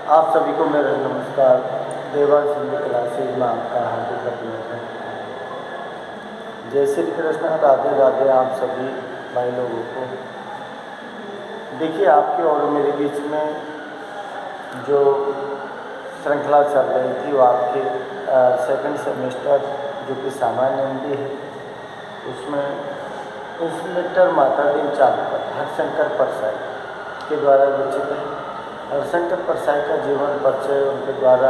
आप सभी को मेरा नमस्कार। देवांश हिंदी क्लासेज में आपका हार्दिक अभिनंदन। जय श्री कृष्ण, राधे राधे आप सभी भाई लोगों को। देखिए, आपके और मेरे बीच में जो श्रृंखला चल रही थी वो आपके सेकंड सेमेस्टर जो कि सामान्य हिंदी है, उसमें इंस्पेक्टर मातादीन चालकर हरशंकर परसाई के द्वारा रचित है। हरशंकर परसाई का जीवन परिचय उनके द्वारा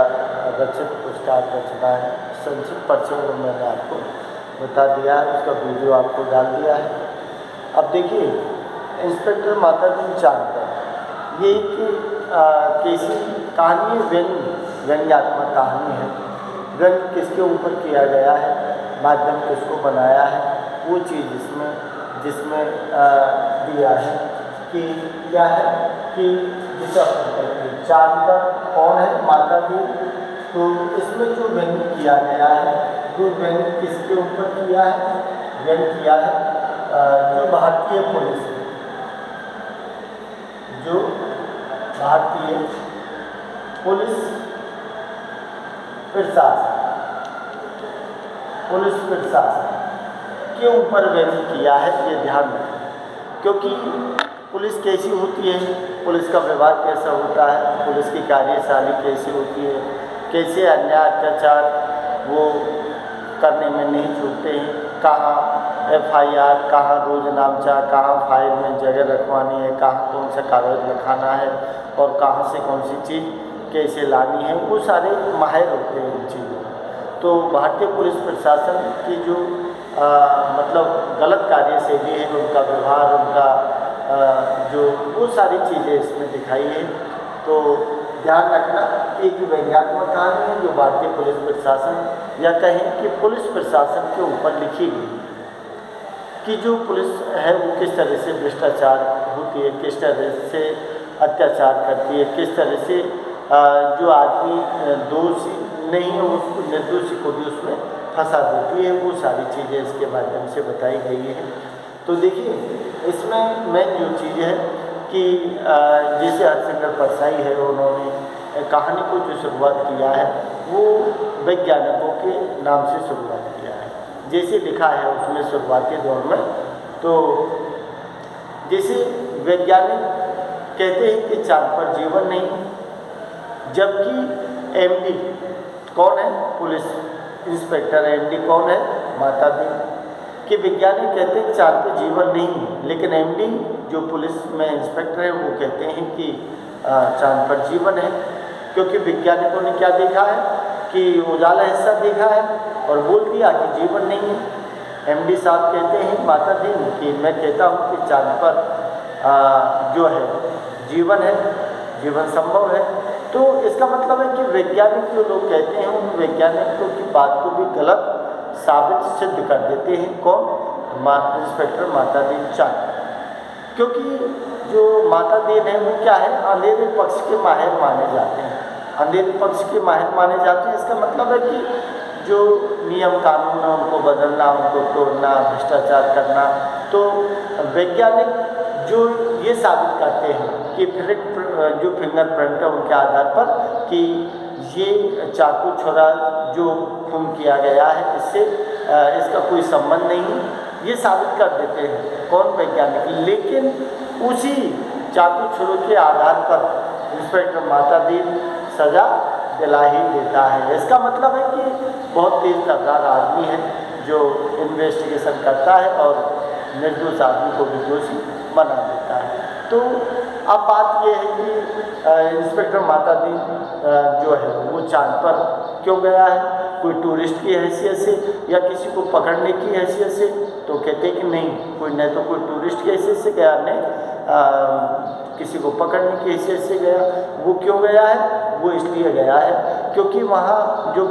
रचित पुस्तक रचना है। संक्षिप्त परिचय मैंने आपको बता दिया है, उसका वीडियो आपको डाल दिया है। अब देखिए, इंस्पेक्टर मातादीन चालकर ये एक कैसी कहानी है, व्यंग्यात्मक कहानी है। व्यंग किसके ऊपर किया गया है, माध्यम किसको बनाया है, वो चीज़ जिसमें दिया है कि क्या है कि चालकर कौन है, मातादीन। तो इसमें जो व्यंग किया गया है वो व्यंग किसके ऊपर किया है, व्यंग किया है जो भारतीय पुलिस प्रशासन के ऊपर व्यंग किया है। ये ध्यान रखें, क्योंकि पुलिस कैसी होती है, पुलिस का व्यवहार कैसा होता है, पुलिस की कार्यशैली कैसी होती है, कैसे अन्याय अत्याचार वो करने में नहीं छूटते हैं, कहाँ FIR, कहाँ रोजनामचा, कहाँ फाइल में जगह रखवानी है, कहाँ कौन सा कागज़ लिखाना है और कहाँ से कौन सी चीज़ कैसे लानी है, वो सारे माहिर होते हैं इन चीज़ों में। तो भारतीय पुलिस प्रशासन की जो मतलब गलत कार्यशैली है, उनका व्यवहार, उनका जो वो सारी चीज़ें इसमें दिखाई है। तो ध्यान रखना, एक व्यंग्यात्मक कहानी है जो भारतीय पुलिस प्रशासन या कहें कि पुलिस प्रशासन के ऊपर लिखी गई कि जो पुलिस है वो किस तरह से भ्रष्टाचार होती है, किस तरह से अत्याचार करती है, किस तरह से जो आदमी दोषी नहीं है उसको, निर्दोषी को भी उसमें फंसा देती है। वो सारी चीज़ें इसके माध्यम से बताई गई है। तो देखिए, इसमें मेन जो चीज़ है कि जैसे हरशंकर परसाई है, उन्होंने कहानी को जो शुरुआत किया है वो वैज्ञानिकों के नाम से शुरुआत किया है। जैसे लिखा है उसमें शुरुआती दौर में, तो जैसे वैज्ञानिक कहते हैं कि चांद पर जीवन नहीं, जबकि MD कौन है, पुलिस इंस्पेक्टर MD कौन है, मातादीन के वैज्ञानिक कहते हैं चांद पर जीवन नहीं है, लेकिन MD जो पुलिस में इंस्पेक्टर है वो कहते हैं कि चांद पर जीवन है। क्योंकि वैज्ञानिकों ने क्या देखा है कि उजाला हिस्सा देखा है और बोल दिया कि जीवन नहीं है। MD साहब कहते हैं मातादीन कि मैं कहता हूँ कि चांद पर जो है जीवन है, जीवन संभव है। तो इसका मतलब है कि वैज्ञानिक जो लोग कहते हैं उन वैज्ञानिकों की बात को भी गलत साबित सिद्ध कर देते हैं। कौन, इंस्पेक्टर मातादीन चालकर। क्योंकि जो मातादीन है वो क्या है, अंधेरे पक्ष के माहिर माने जाते हैं, अंधेरे पक्ष के माहिर माने जाते हैं। इसका मतलब है कि जो नियम कानून है उनको बदलना, उनको तोड़ना, भ्रष्टाचार करना। तो वैज्ञानिक जो ये साबित करते हैं कि जो फिंगरप्रिंट है उनके आधार पर कि ये चाकू छुरा जो खून किया गया है इससे इसका कोई संबंध नहीं है, ये साबित कर देते हैं। कौन, वैज्ञानिक। लेकिन उसी चाकू छुरे के आधार पर इंस्पेक्टर मातादीन सजा दिला ही देता है। इसका मतलब है कि बहुत तेज तर्रार आदमी है जो इन्वेस्टिगेशन करता है और निर्दोष आदमी को भी दोषी बना देता है। तो अब बात यह है कि इंस्पेक्टर मातादीन जो है वो चांद पर क्यों गया है, कोई टूरिस्ट की हैसियत से या किसी को पकड़ने की हैसियत से। तो कहते हैं कि नहीं, कोई न तो कोई टूरिस्ट की हैसियत से गया, न किसी को पकड़ने की हैसियत से गया। वो क्यों गया है, वो इसलिए गया है क्योंकि वहाँ जो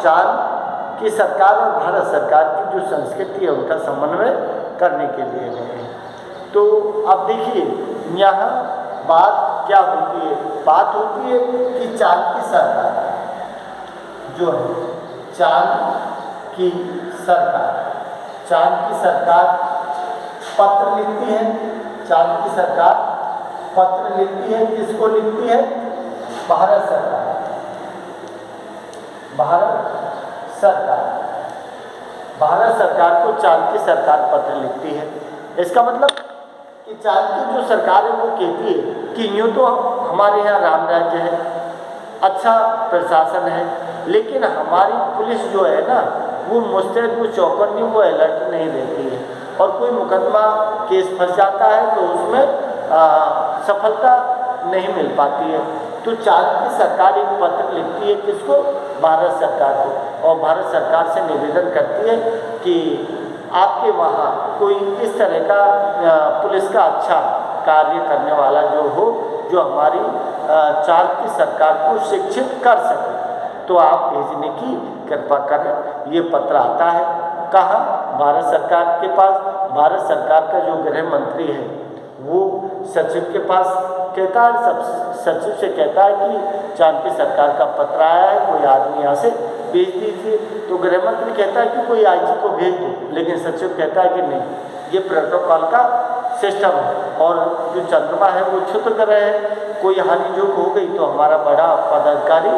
चांद की सरकार और भारत सरकार की जो संस्कृति है उनका समन्वय करने के लिए गए हैं। तो अब देखिए, यहाँ बात क्या होती है, बात होती है कि चांद की सरकार जो है, चांद की सरकार पत्र लिखती है। चांद की सरकार पत्र लिखती है, किसको लिखती है, भारत सरकार भारत सरकार को चांद की सरकार पत्र लिखती है। इसका मतलब कि चांद की जो सरकार है वो कहती है कि यूँ तो हमारे यहाँ राम राज्य है, अच्छा प्रशासन है, लेकिन हमारी पुलिस जो है ना वो मुस्तैद, वो चौकन्नी, वो अलर्ट नहीं रहती है, और कोई मुकदमा केस फंस जाता है तो उसमें सफलता नहीं मिल पाती है। तो चांद की सरकार एक पत्र लिखती है किसको? भारत सरकार को, और भारत सरकार से निवेदन करती है कि आपके वहाँ कोई इस तरह का पुलिस का अच्छा कार्य करने वाला जो हो, जो हमारी चांद की सरकार को शिक्षित कर सके, तो आप भेजने की कृपा करें। ये पत्र आता है कहाँ? भारत सरकार के पास। भारत सरकार का जो गृह मंत्री है वो सचिव के पास कहता है, सब सचिव से कहता है कि चांद की सरकार का पत्र आया है, कोई आदमी यहाँ से भेज दीजिए। तो गृह मंत्री कहता है कि कोई आईजी को भेज दो, लेकिन सचिव कहता है कि नहीं, ये प्रोटोकॉल का सिस्टम है, और जो चंद्रमा है वो क्षुद्र ग्रह है, कोई हानि जो हो गई तो हमारा बड़ा पदाधिकारी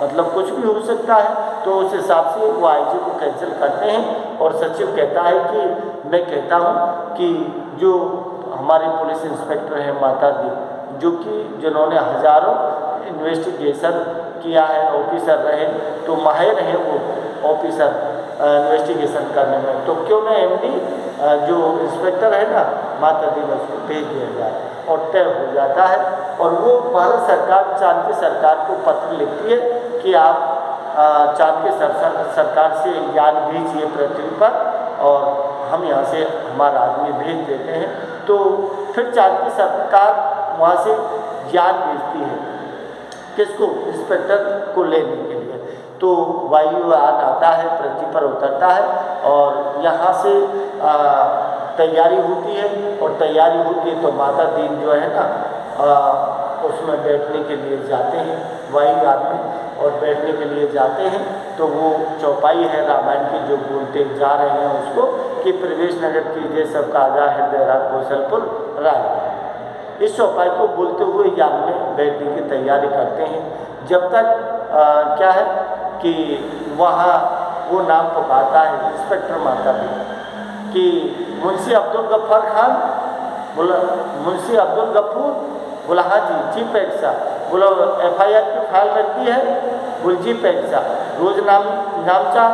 मतलब कुछ भी हो सकता है, तो उस हिसाब से वो आईजी को कैंसिल करते हैं। और सचिव कहता है कि मैं कहता हूँ कि जो हमारे पुलिस इंस्पेक्टर हैं माता दी, जो कि जिन्होंने हजारों इन्वेस्टिगेशन किया है, ऑफिसर रहे, तो माहिर हैं वो ऑफिसर इन्वेस्टिगेशन करने में, तो क्यों ना एमडी जो इंस्पेक्टर है ना माता दी में उसको भेज दिया जाए, और तय हो जाता है। और वो भारत सरकार चांद की सरकार को पत्र लिखती है कि आप चांद की सरकार से यान भेजिए पृथ्वी पर, और हम यहाँ से हमारा आदमी भेज देते हैं। तो फिर चांद की सरकार वहाँ से यान भेजती है किसको? इंस्पेक्टर को लेने के लिए। तो वायुयान आता है, पृथ्वी पर उतरता है, और यहाँ से तैयारी होती है, और तैयारी होती है तो माता दीन जो है ना उसमें बैठने के लिए जाते हैं वायुयान में, और बैठने के लिए जाते हैं तो वो चौपाई है रामायण की जो बोलते जा रहे हैं उसको कि प्रवेश नगर कीजिए सबका आजा हृदय राग कौशलपुर राय। इस चौपाई को बोलते हुए यान में बैठने की तैयारी करते हैं। जब तक क्या है कि वहाँ वो नाम पुकारता है इंस्पेक्टर माता भी कि मुंशी अब्दुल गफ्फार खान। बोला मुंशी अब्दुल गफ्फूर? बोला हाँ जी। जी पैक साहब। बोला FIR की फाइल रखती है? बोल जी पैक साहब। रोज नामचा?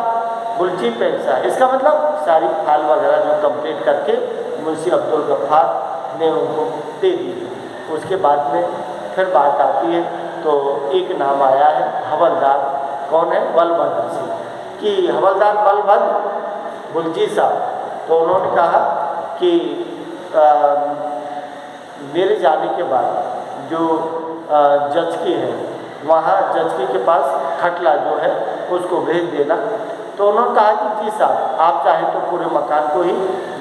बोल जी पैक साहब। इसका मतलब सारी फाइल वगैरह जो कंप्लीट करके मुंशी अब्दुल गफ्फार ने उनको दे दी। उसके बाद में फिर बात आती है तो एक नाम आया है हवलदार। कौन है? बलभद्र सिंह। कि हवलदार बलभद्र? बोल जी साहब। तो उन्होंने कहा कि मेरे जाने के बाद जो जचकी है वहाँ जचकी के पास खटला जो है उसको भेज देना। तो उन्होंने कहा कि जी साहब आप चाहें तो पूरे मकान को ही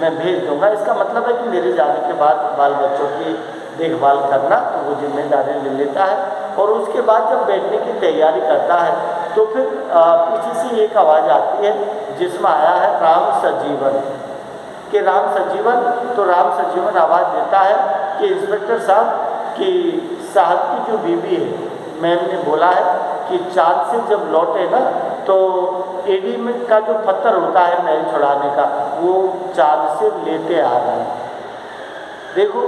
मैं भेज दूंगा। इसका मतलब है कि मेरे जाने के बाद बाल बच्चों की देखभाल करना तो वो जिम्मेदारी ले लेता है। और उसके बाद जब बैठने की तैयारी करता है तो फिर पीछे से एक आवाज़ आती है जिसमें आया है राम सजीवन। कि राम सजीवन? तो राम सजीवन आवाज़ देता है कि इंस्पेक्टर साहब कि साहब की जो बीवी है मैम ने बोला है कि चाँद से जब लौटे ना तो एडी में का जो पत्थर होता है मैल छुड़ाने का वो चाँद से लेते आ रहा है। देखो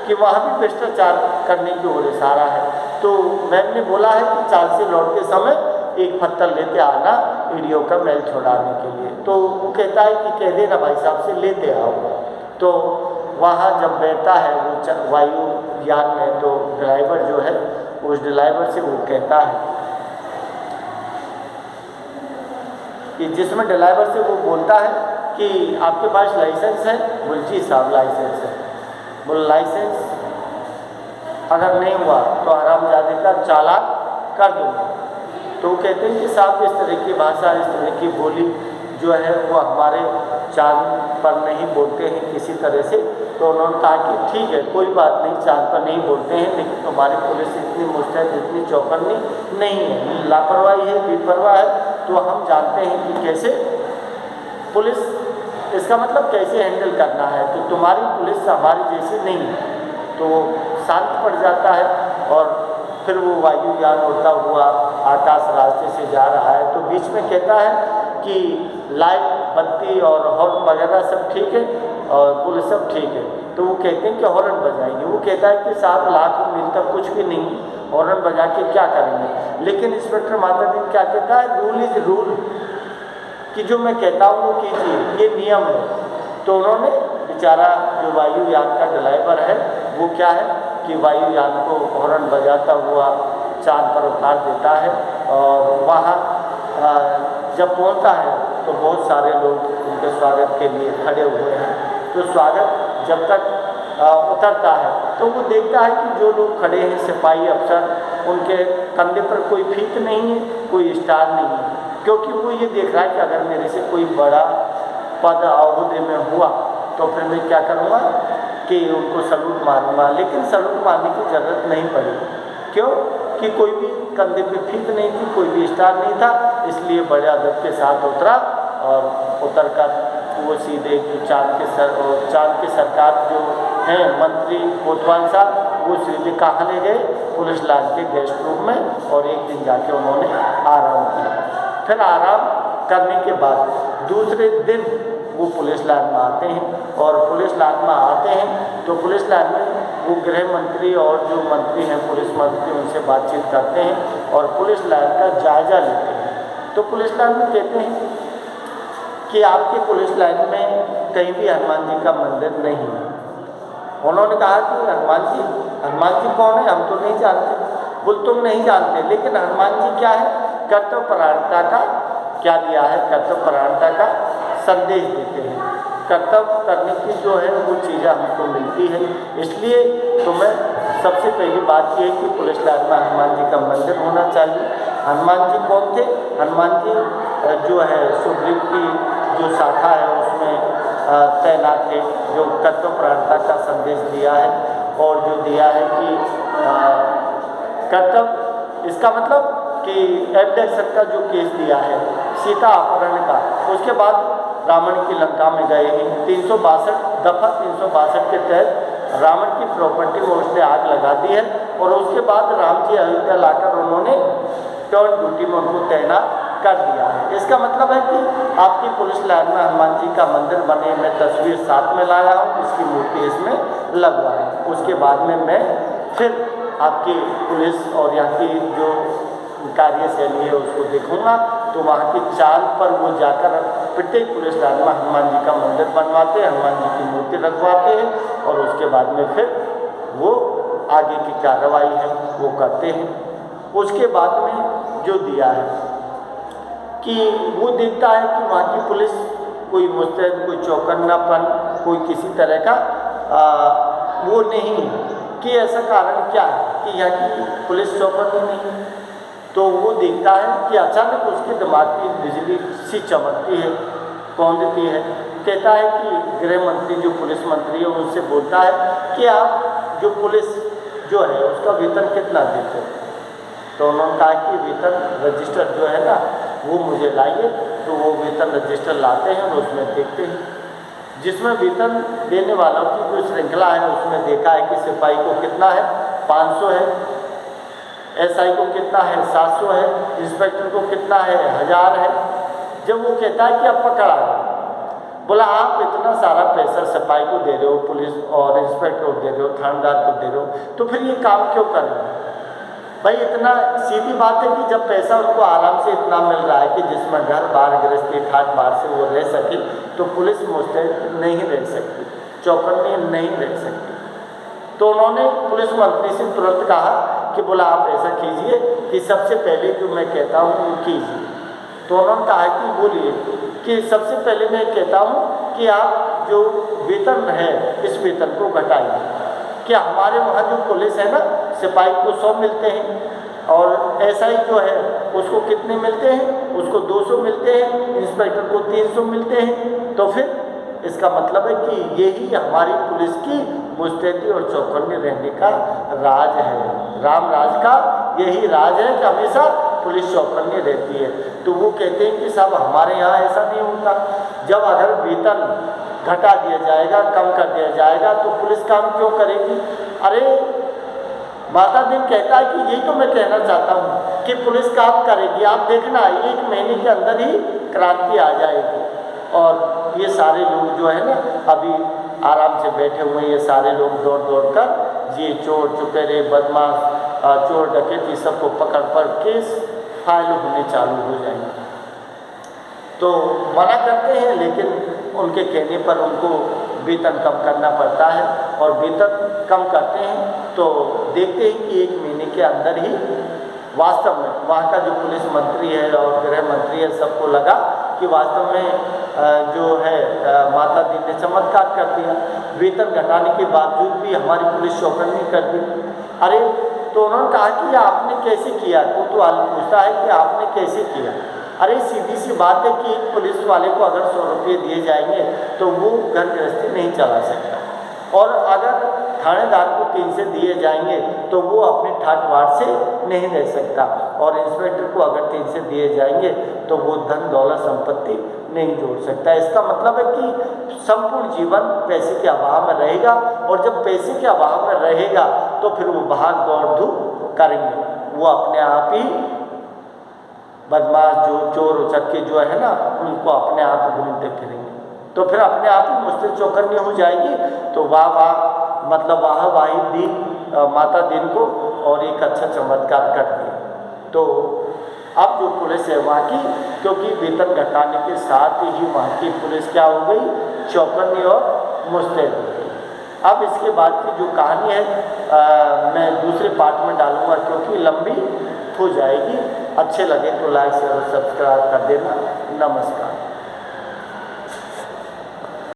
कि वहाँ भी भ्रष्टाचार करने की ओर इशारा है। तो मैम ने बोला है कि चाँद से लौटते समय एक पत्थर लेते आना ईडीओ का मैल छुड़ाने के लिए। तो वो कहता है कि कह देना भाई साहब से लेते आओ। तो वहाँ जब बैठता है वो वायुयान में तो ड्राइवर जो है उस ड्राइवर से वो कहता है कि जिसमें ड्राइवर से वो बोलता है कि आपके पास लाइसेंस है? बोल जी साहब लाइसेंस है। बोल लाइसेंस अगर नहीं हुआ तो हरामजादे का चालान कर दूँगा। तो वो कहते हैं कि साहब इस तरह की भाषा इस तरह की बोली जो है वो हमारे चाँद पर नहीं बोलते हैं किसी तरह से। तो उन्होंने कहा कि ठीक है कोई बात नहीं, चाँद पर नहीं बोलते हैं, लेकिन तुम्हारी पुलिस इतनी मुस्तैद इतनी चौकन्नी नहीं है, लापरवाही है, बेपरवाह है। तो हम जानते हैं कि कैसे पुलिस, इसका मतलब कैसे हैंडल करना है, तो तुम्हारी पुलिस हमारी जैसी नहीं है। तो शांत पड़ जाता है और फिर वो वायुयान उड़ता हुआ आकाश रास्ते से जा रहा है, तो बीच में कहता है कि लाइट बत्ती और हॉर्न वगैरह सब ठीक है और पुलिस सब ठीक है। तो वो कहते हैं कि हॉर्न बजाएंगे। वो कहता है कि 7 लाख मील तक कुछ भी नहीं, हॉर्न बजा के क्या करेंगे। लेकिन इंस्पेक्टर मातादीन क्या कहता है, रूल इज रूल, कि जो मैं कहता हूँ वो कीजिए, ये नियम है। तो उन्होंने बेचारा जो वायुयान का ड्राइवर है वो क्या है कि वायुयान को हॉर्न बजाता हुआ चांद पर उतार देता है। और वहाँ जब पहुँचता है तो बहुत सारे लोग उनके स्वागत के लिए खड़े हुए हैं। तो स्वागत जब तक उतरता है तो वो देखता है कि जो लोग खड़े हैं सिपाही अफसर, उनके कंधे पर कोई फीत नहीं है, कोई स्टार नहीं है, क्योंकि वो ये देख रहा है कि अगर मेरे से कोई बड़ा पद ओहदे में हुआ तो फिर मैं क्या करूँगा कि उनको सलूट मारूंगा। लेकिन सलूट मारने की ज़रूरत नहीं पड़ी, क्यों कि कोई भी कंधे पे फीत नहीं थी, कोई भी स्टार नहीं था, इसलिए बड़े अदब के साथ उतरा और उतर कर वो सीधे चांद के सरकार जो हैं मंत्री कोतवाल साहब, वो सीधे कहाँ ले गए, पुलिस लाइन के गेस्ट रूम में, और एक दिन जाके उन्होंने आराम किया। फिर आराम करने के बाद दूसरे दिन वो पुलिस लाइन में आते हैं, और पुलिस लाइन में आते हैं तो पुलिस लाइन में वो गृह मंत्री और जो मंत्री हैं पुलिस मंत्री, उनसे बातचीत करते हैं और पुलिस लाइन का जायजा लेते हैं। तो पुलिस लाइन में कहते हैं कि आपकी पुलिस लाइन में कहीं भी हनुमान जी का मंदिर नहीं है। उन्होंने कहा कि हनुमान जी कौन है, हम तो नहीं जानते। बोल तुम नहीं जानते, लेकिन हनुमान जी क्या है, कर्तव्यपरायणता का क्या दिया है, कर्तव्यपरायणता का संदेश देते हैं। कर्तव्य करने की जो है वो चीज़ें हमको मिलती है। इसलिए तुम्हें सबसे पहली बात यह है कि पुलिस लाइन में हनुमान जी का मंदिर होना चाहिए। हनुमान जी कौन थे, हनुमान जी जो है सुग्रीव की जो शाखा है उसमें तैनात थे, जो कर्तव्यपरायणता का संदेश दिया है, और जो दिया है कि कर्तव्य, इसका मतलब कि एबडक्शन का जो केस दिया है सीता अपहरण का, उसके बाद रावण की लंका में गए हैं। 362 दफ़ा 362 के तहत रावण की प्रॉपर्टी में उसने आग लगा दी है, और उसके बाद राम जी अयोध्या लाकर उन्होंने टर्न ड्यूटी में उनको तैनात कर दिया है। इसका मतलब है कि आपकी पुलिस लाइन में हनुमान जी का मंदिर बने, मैं तस्वीर साथ में लाया हूँ, इसकी मूर्ति इसमें लगवाई। उसके बाद में मैं फिर आपकी पुलिस और यहाँ की जो कार्यशैली है उसको देखूंगा। तो वहाँ की चाल पर वो जाकर प्रत्येक पुलिस लाइन में हनुमान जी का मंदिर बनवाते हैं, हनुमान जी की मूर्ति रखवाते हैं, और उसके बाद में फिर वो आगे की कार्रवाई है वो करते हैं। उसके बाद में जो दिया है कि वो देखता है कि वहाँ की पुलिस कोई मुस्तैद, कोई चौकन्नापन, कोई किसी तरह का वो नहीं, कि ऐसा कारण क्या है कि यहाँ की पुलिस चौकन्नी नहीं। तो वो देखता है कि अचानक उसके दिमाग की बिजली सी चमकती है, कौंधती है। कहता है कि गृह मंत्री जो पुलिस मंत्री है उनसे बोलता है कि आप जो पुलिस जो है उसका वेतन कितना देते हो। तो उन्होंने कहा कि वेतन रजिस्टर जो है ना वो मुझे लाइए। तो वो वेतन रजिस्टर लाते हैं और उसमें देखते हैं, जिसमें वेतन देने वालों की जो श्रृंखला है उसमें देखा है कि सिपाही को कितना है, 500 है, एसआई को कितना है, 700 है, इंस्पेक्टर को कितना है, 1000 है। जब वो कहता है कि अब पकड़ा है, बोला आप इतना सारा पैसा सिपाही को दे रहे हो, पुलिस और इंस्पेक्टर को दे रहे हो, थानेदार को दे रहे हो, तो फिर ये काम क्यों कर रहे हो भाई। इतना सीधी बात है कि जब पैसा उनको आराम से इतना मिल रहा है कि जिसमें घर बार गृहस्थी खाट बार से वो रह सके, तो पुलिस मुस्तैद नहीं रह सकती, चौकन्नी नहीं रह सकती। तो उन्होंने पुलिस मंत्री से तुरंत कहा कि बोला आप ऐसा कीजिए कि सबसे पहले जो मैं कहता हूँ वो कीजिए। तो उन्होंने कहा कि बोलिए कि सबसे पहले मैं कहता हूँ कि आप जो वेतन है इस वेतन को घटाइए। क्या हमारे वहाँ जो पुलिस है ना, सिपाही को 100 मिलते हैं, और एसआई जो है उसको कितने मिलते हैं, उसको 200 मिलते हैं, इंस्पेक्टर को 300 मिलते हैं। तो फिर इसका मतलब है कि यही हमारी पुलिस की मुस्तैदी और चौकन्नी रहने का राज है। राम राज का यही राज है कि हमेशा पुलिस चौकन्नी रहती है। तो वो कहते हैं कि साहब हमारे यहाँ ऐसा नहीं होता। जब अगर वेतन घटा दिया जाएगा, कम कर दिया जाएगा, तो पुलिस काम क्यों करेगी। अरे माता दिन कहता है कि यही तो मैं कहना चाहता हूँ कि पुलिस काम करेगी, आप देखना 1 महीने के अंदर ही क्रांति आ जाएगी। और ये सारे लोग जो है ना अभी आराम से बैठे हुए हैं, ये सारे लोग दौड़ दौड़ कर ये चोर चुपेरे बदमाश चोर डकैती सबको पकड़ केस फाइल होने चालू हो जाएंगे। तो मना करते हैं, लेकिन उनके कहने पर उनको वेतन कम करना पड़ता है, और वेतन कम करते हैं तो देखते हैं कि 1 महीने के अंदर ही वास्तव में वहाँ का जो पुलिस मंत्री है और गृह मंत्री है सबको लगा कि वास्तव में जो है माता दी ने चमत्कार कर दिया। वेतन घटाने के बावजूद भी हमारी पुलिस चौकन्नी कर दी। अरे तो उन्होंने कहा कि आपने कैसे किया? तो पूछता है कि आपने कैसे किया? अरे सीधी सी बात है कि एक पुलिस वाले को अगर 100 रुपये दिए जाएंगे तो वो घर गृहस्थी नहीं चला सकता, और अगर थानेदार को 300 दिए जाएंगे तो वो अपने ठाट बाट से नहीं रह सकता, और इंस्पेक्टर को अगर 300 दिए जाएंगे तो वो धन दौलत संपत्ति नहीं जोड़ सकता। इसका मतलब है कि संपूर्ण जीवन पैसे के अभाव में रहेगा, और जब पैसे के अभाव में रहेगा तो फिर वो भाग दौड़ धूप करेंगे, वो अपने आप ही बदमाश जो चोर उचक्के जो है ना उनको अपने आप घूमते फिरेंगे, तो फिर अपने आप ही मुश्किल चौकन्नी हो जाएगी। तो वाह वाह मतलब वाही दी माता दिन को, और एक अच्छा चमत्कार कर दिया। तो अब जो पुलिस है वहाँ की, क्योंकि वेतन घटाने के साथ ही वहाँ की पुलिस क्या हो गई, चौकन्नी और मुस्तैद हो गई। अब इसके बाद की जो कहानी है मैं दूसरे पार्ट में डालूंगा, क्योंकि लंबी हो जाएगी। अच्छे लगे तो लाइक शेयर और सब्सक्राइब कर देना। नमस्कार।